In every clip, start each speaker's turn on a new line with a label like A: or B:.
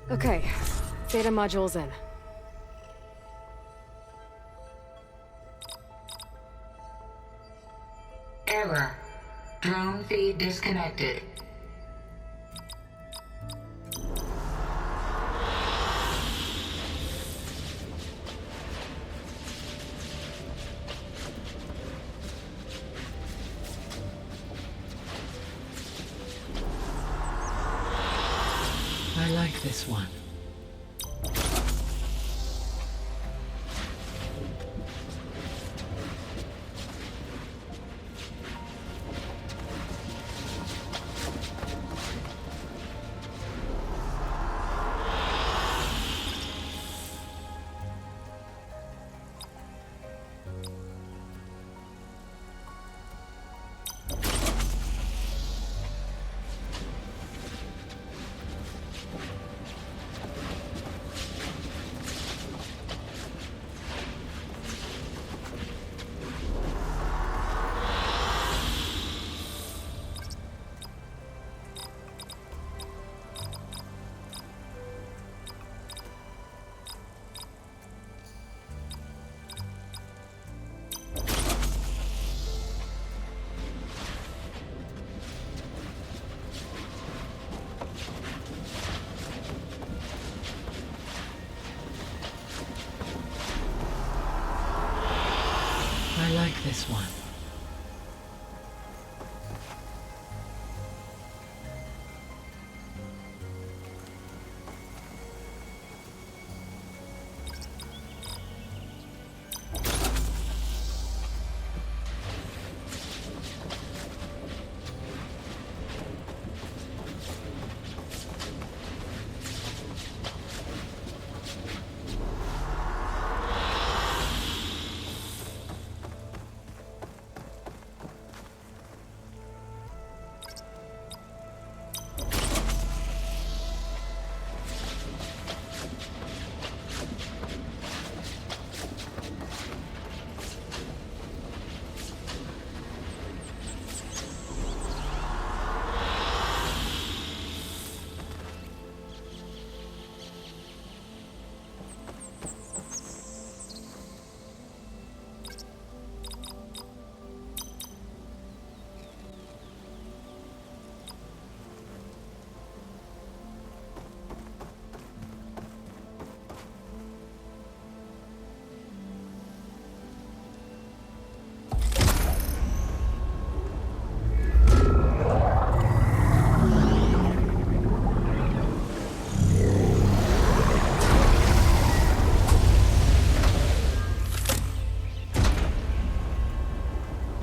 A: Okay, data module's in.
B: Error. Drone feed disconnected.
C: I like this one. I like this one.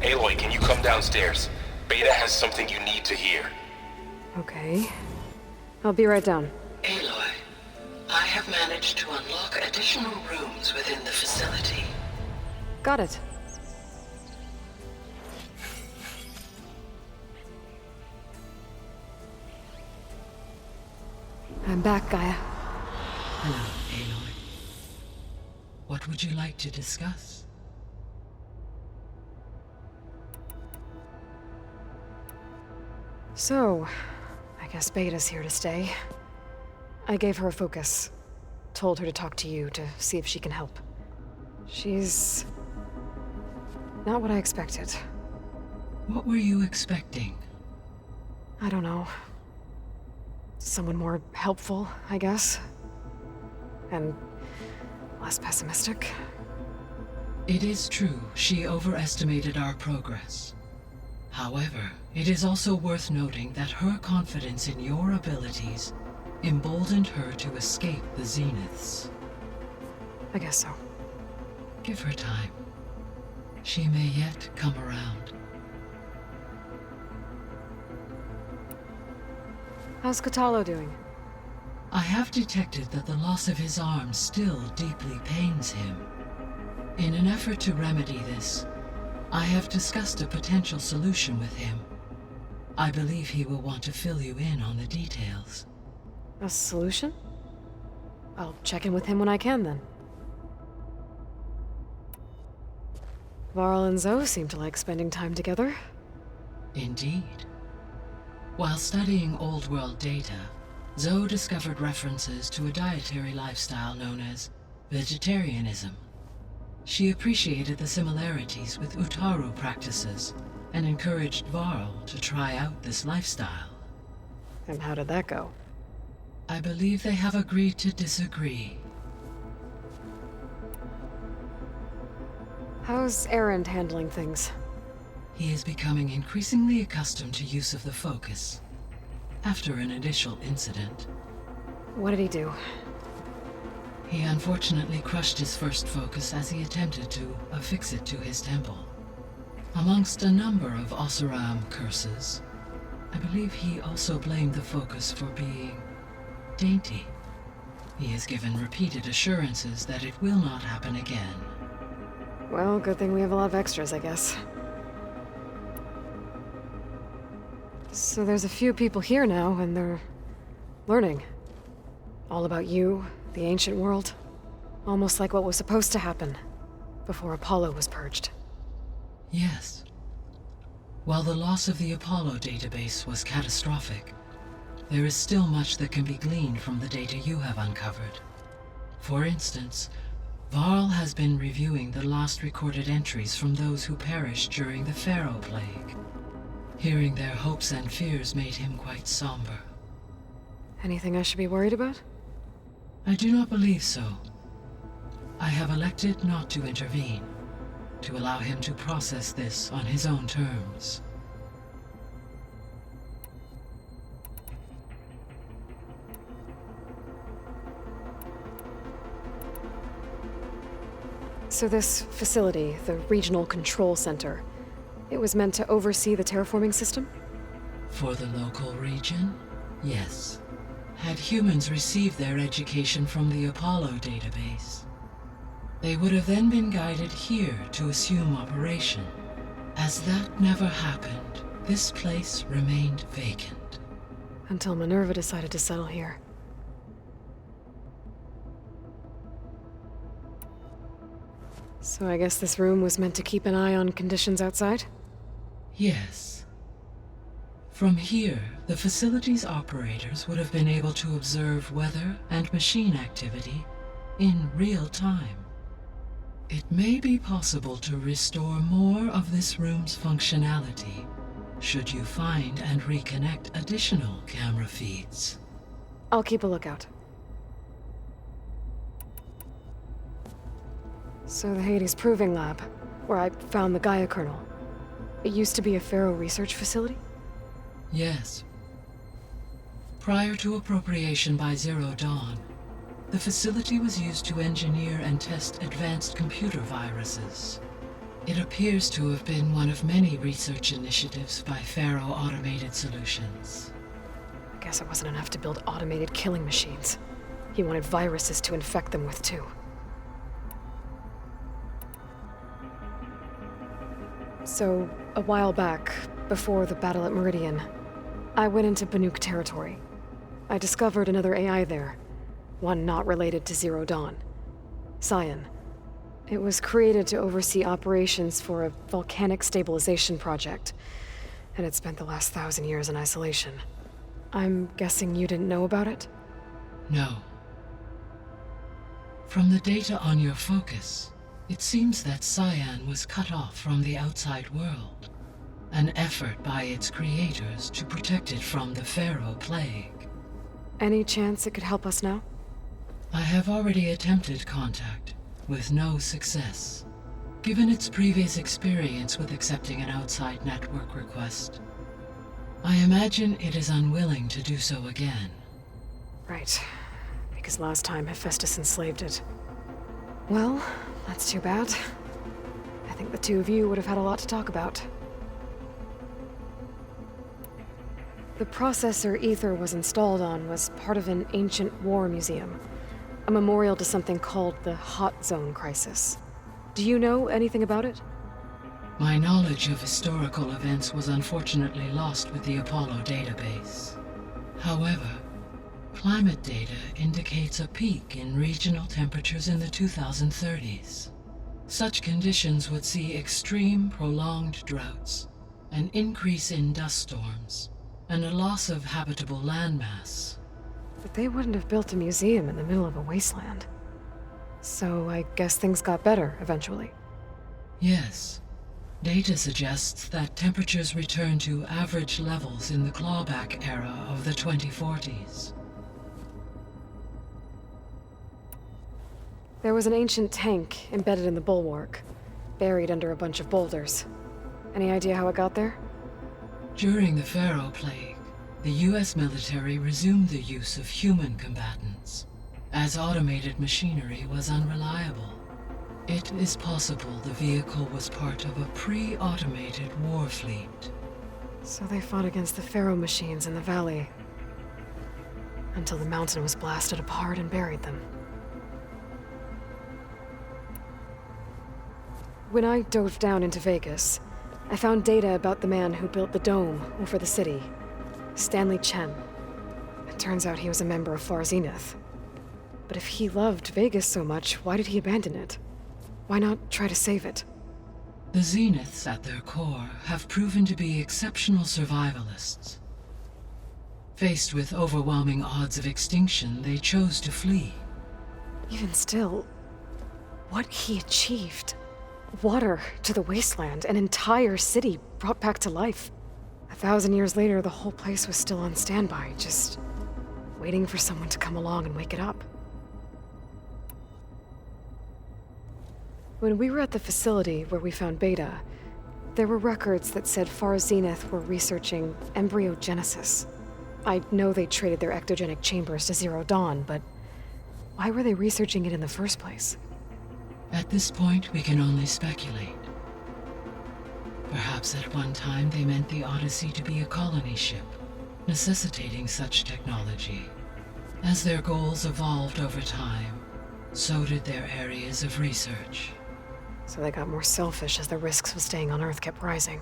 D: Aloy, can you come downstairs? Beta has something you need to hear.
A: Okay. I'll be right down.
E: Aloy, I have managed to unlock additional rooms within the facility.
A: Got it. I'm back, Gaia.
C: Hello, Aloy. What would you like to discuss?
A: So, I guess Beta's here to stay. I gave her a focus. Told her to talk to you to see if she can help. She's not what I expected.
C: What were you expecting?
A: I don't know. Someone more helpful, I guess. And less pessimistic.
C: It is true, she overestimated our progress. However, it is also worth noting that her confidence in your abilities emboldened her to escape the Zeniths.
A: I guess so.
C: Give her time. She may yet come around.
A: How's Kotallo doing?
C: I have detected that the loss of his arm still deeply pains him. In an effort to remedy this, I have discussed a potential solution with him. I believe he will want to fill you in on the details.
A: A solution? I'll check in with him when I can, then. Varl and Zoe seem to like spending time together.
C: Indeed. While studying old world data, Zoe discovered references to a dietary lifestyle known as vegetarianism. She appreciated the similarities with Utaru practices and encouraged Varl to try out this lifestyle.
A: And how did that go?
C: I believe they have agreed to disagree.
A: How's Erend handling things?
C: He is becoming increasingly accustomed to use of the focus, after an initial incident.
A: What did he do?
C: He unfortunately crushed his first focus as he attempted to affix it to his temple. Amongst a number of Oseram curses, I believe he also blamed the focus for being dainty. He has given repeated assurances that it will not happen again.
A: Well, good thing we have a lot of extras, I guess. So there's a few people here now, and they're learning. All about you, the ancient world. Almost like what was supposed to happen before Apollo was purged.
C: Yes. While the loss of the Apollo database was catastrophic, there is still much that can be gleaned from the data you have uncovered. For instance, Varl has been reviewing the last recorded entries from those who perished during the Pharaoh Plague. Hearing their hopes and fears made him quite somber.
A: Anything I should be worried about?
C: I do not believe so. I have elected not to intervene, to allow him to process this on his own terms.
A: So this facility, the Regional Control Center, it was meant to oversee the terraforming system?
C: For the local region, yes. Had humans received their education from the Apollo database, they would have then been guided here to assume operation. As that never happened, this place remained vacant.
A: Until Minerva decided to settle here. So I guess this room was meant to keep an eye on conditions outside?
C: Yes. From here, the facility's operators would have been able to observe weather and machine activity in real time. It may be possible to restore more of this room's functionality, should you find and reconnect additional camera feeds.
A: I'll keep a lookout. So the Hades Proving Lab, where I found the Gaia kernel, it used to be a Pharaoh research facility?
C: Yes. Prior to appropriation by Zero Dawn, the facility was used to engineer and test advanced computer viruses. It appears to have been one of many research initiatives by Pharaoh Automated Solutions.
A: I guess it wasn't enough to build automated killing machines. He wanted viruses to infect them with too. So, a while back, before the battle at Meridian, I went into Banuk territory. I discovered another AI there, one not related to Zero Dawn. Cyan. It was created to oversee operations for a volcanic stabilization project, and it spent the last 1,000 years in isolation. I'm guessing you didn't know about it?
C: No. From the data on your focus, it seems that Cyan was cut off from the outside world, an effort by its creators to protect it from the Pharaoh Plague.
A: Any chance it could help us now?
C: I have already attempted contact, with no success. Given its previous experience with accepting an outside network request, I imagine it is unwilling to do so again.
A: Right. Because last time Hephaestus enslaved it. Well, that's too bad. I think the two of you would have had a lot to talk about. The processor Ether was installed on was part of an ancient war museum. A memorial to something called the Hot Zone Crisis. Do you know anything about it?
C: My knowledge of historical events was unfortunately lost with the Apollo database. However, climate data indicates a peak in regional temperatures in the 2030s. Such conditions would see extreme, prolonged droughts, an increase in dust storms, and a loss of habitable landmass.
A: But they wouldn't have built a museum in the middle of a wasteland. So I guess things got better eventually.
C: Yes. Data suggests that temperatures returned to average levels in the clawback era of the 2040s.
A: There was an ancient tank embedded in the bulwark, buried under a bunch of boulders. Any idea how it got there?
C: During the Pharaoh Plague, the US military resumed the use of human combatants, as automated machinery was unreliable. It is possible the vehicle was part of a pre-automated war fleet.
A: So they fought against the Pharaoh machines in the valley, until the mountain was blasted apart and buried them. When I dove down into Vegas, I found data about the man who built the dome over the city, Stanley Chen. It turns out he was a member of Far Zenith. But if he loved Vegas so much, why did he abandon it? Why not try to save it?
C: The Zeniths at their core have proven to be exceptional survivalists. Faced with overwhelming odds of extinction, they chose to flee.
A: Even still, what he achieved. Water to the wasteland, an entire city brought back to life. 1,000 years later, the whole place was still on standby, just waiting for someone to come along and wake it up. When we were at the facility where we found Beta, there were records that said Far Zenith were researching embryogenesis. I know they traded their ectogenic chambers to Zero Dawn, but why were they researching it in the first place?
C: At this point, we can only speculate. Perhaps at one time they meant the Odyssey to be a colony ship, necessitating such technology. As their goals evolved over time, so did their areas of research.
A: So they got more selfish as the risks of staying on Earth kept rising.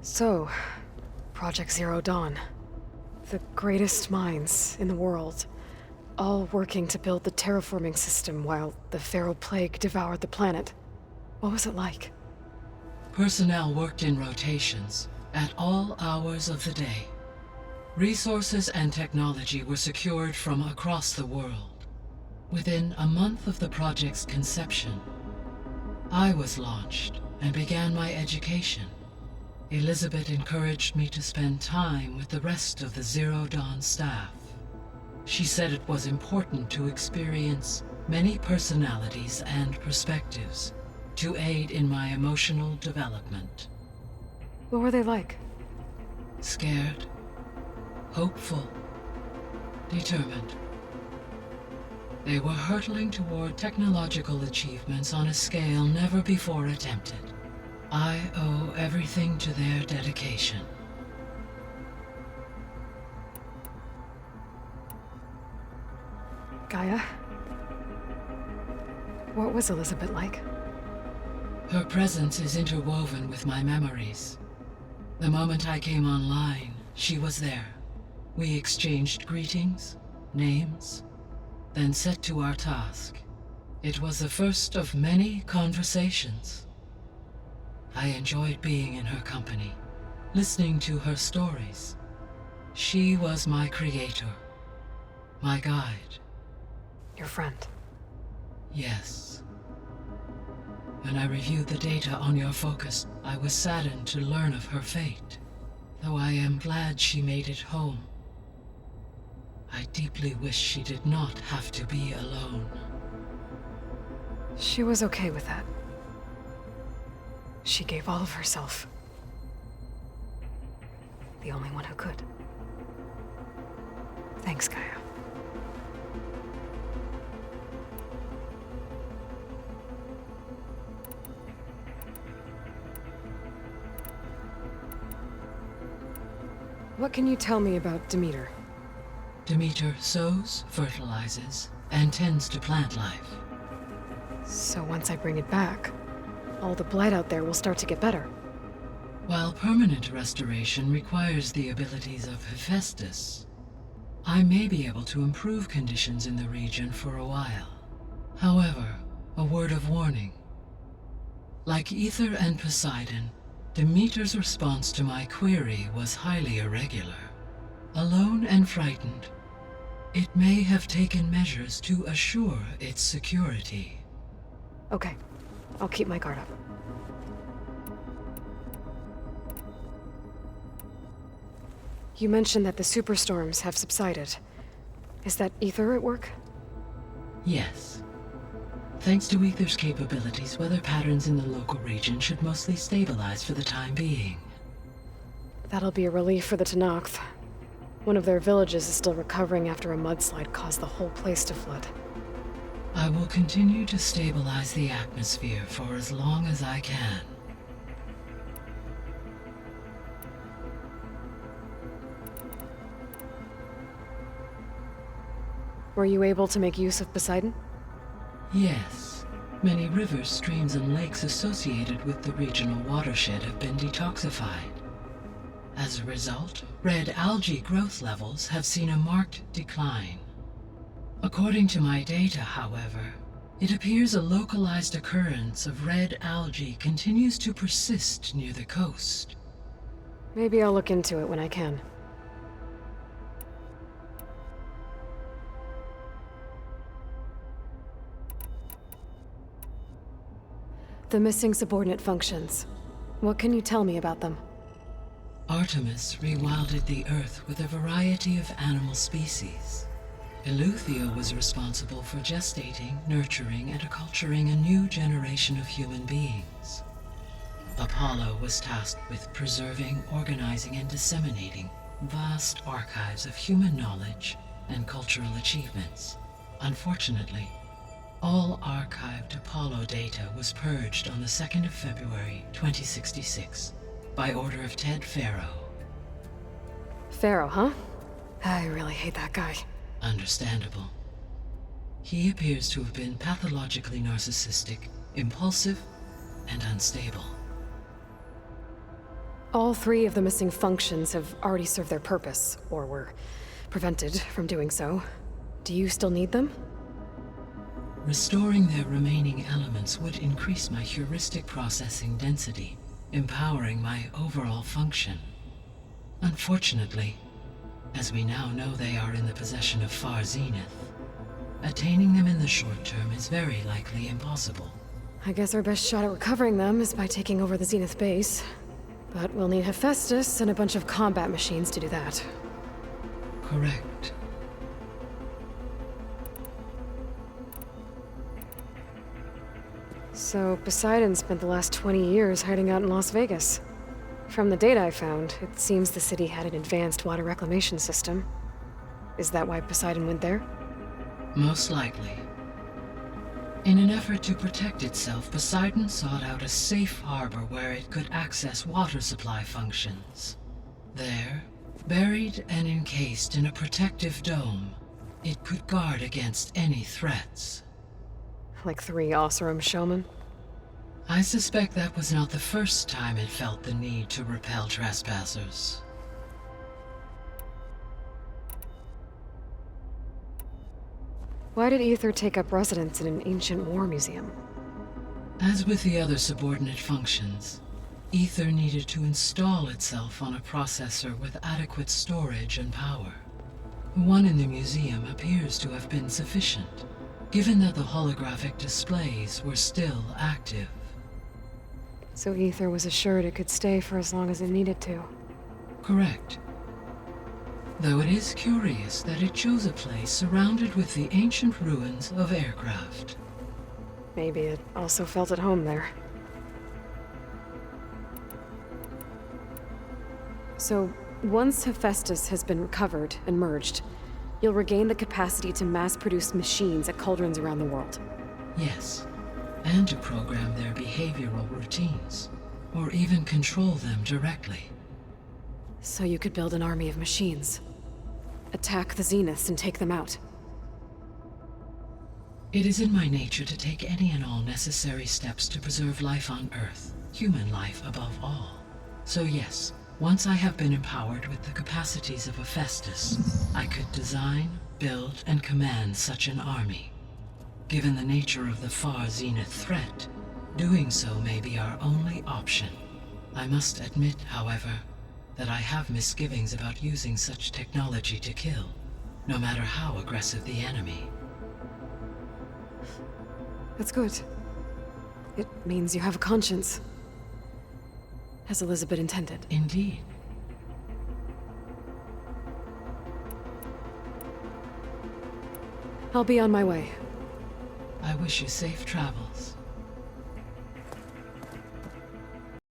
A: So, Project Zero Dawn. The greatest minds in the world, all working to build the terraforming system while the Pharaoh Plague devoured the planet. What was it like?
C: Personnel worked in rotations, at all hours of the day. Resources and technology were secured from across the world. Within a month of the project's conception, I was launched and began my education. Elizabeth encouraged me to spend time with the rest of the Zero Dawn staff. She said it was important to experience many personalities and perspectives to aid in my emotional development.
A: What were they like?
C: Scared, hopeful, determined. They were hurtling toward technological achievements on a scale never before attempted. I owe everything to their dedication.
A: Gaia? What was Elizabeth like?
C: Her presence is interwoven with my memories. The moment I came online, she was there. We exchanged greetings, names, then set to our task. It was the first of many conversations. I enjoyed being in her company, listening to her stories. She was my creator, my guide.
A: Your friend.
C: Yes. When I reviewed the data on your focus, I was saddened to learn of her fate, though I am glad she made it home. I deeply wish she did not have to be alone.
A: She was okay with that. She gave all of herself. The only one who could. Thanks, Gaia. What can you tell me about Demeter?
C: Demeter sows, fertilizes, and tends to plant life.
A: So once I bring it back, all the blight out there will start to get better.
C: While permanent restoration requires the abilities of Hephaestus, I may be able to improve conditions in the region for a while. However, a word of warning. Like Ether and Poseidon, Demeter's response to my query was highly irregular. Alone and frightened, it may have taken measures to assure its security.
A: Okay, I'll keep my guard up. You mentioned that the superstorms have subsided. Is that Ether at work?
C: Yes. Thanks to Ether's capabilities, weather patterns in the local region should mostly stabilize for the time being.
A: That'll be a relief for the Tenakth. One of their villages is still recovering after a mudslide caused the whole place to flood.
C: I will continue to stabilize the atmosphere for as long as I can.
A: Were you able to make use of Poseidon?
C: Yes. Many rivers, streams, and lakes associated with the regional watershed have been detoxified. As a result, red algae growth levels have seen a marked decline. According to my data, however, it appears a localized occurrence of red algae continues to persist near the coast.
A: Maybe I'll look into it when I can. The missing subordinate functions. What can you tell me about them?
C: Artemis rewilded the Earth with a variety of animal species. Eleuthia was responsible for gestating, nurturing, and acculturating a new generation of human beings. Apollo was tasked with preserving, organizing, and disseminating vast archives of human knowledge and cultural achievements. Unfortunately, all archived Apollo data was purged on the 2nd of February, 2066, by order of Ted Faro.
A: Pharaoh, huh? I really hate that guy.
C: Understandable. He appears to have been pathologically narcissistic, impulsive, and unstable.
A: All three of the missing functions have already served their purpose, or were prevented from doing so. Do you still need them?
C: Restoring their remaining elements would increase my heuristic processing density, empowering my overall function. Unfortunately, as we now know they are in the possession of Far Zenith, attaining them in the short term is very likely impossible.
A: I guess our best shot at recovering them is by taking over the Zenith base. But we'll need Hephaestus and a bunch of combat machines to do that.
C: Correct.
A: So Poseidon spent the last 20 years hiding out in Las Vegas. From the data I found, it seems the city had an advanced water reclamation system. Is that why Poseidon went there?
C: Most likely. In an effort to protect itself, Poseidon sought out a safe harbor where it could access water supply functions. There, buried and encased in a protective dome, it could guard against any threats.
A: Like 3 Oseram showmen?
C: I suspect that was not the first time it felt the need to repel trespassers.
A: Why did Ether take up residence in an ancient war museum?
C: As with the other subordinate functions, Ether needed to install itself on a processor with adequate storage and power. One in the museum appears to have been sufficient, given that the holographic displays were still active.
A: So Ether was assured it could stay for as long as it needed to.
C: Correct. Though it is curious that it chose a place surrounded with the ancient ruins of aircraft.
A: Maybe it also felt at home there. So, once Hephaestus has been recovered and merged, you'll regain the capacity to mass-produce machines at cauldrons around the world.
C: Yes, and to program their behavioral routines, or even control them directly.
A: So you could build an army of machines. Attack the Zeniths and take them out.
C: It is in my nature to take any and all necessary steps to preserve life on Earth, human life above all. So yes, once I have been empowered with the capacities of Hephaestus, I could design, build, and command such an army. Given the nature of the Far Zenith threat, Doing so may be our only option. I must admit, however, that I have misgivings about using such technology to kill, no matter how aggressive the enemy.
A: That's good. It means you have a conscience. As Elizabeth intended.
C: Indeed.
A: I'll be on my way.
C: I wish you safe travels.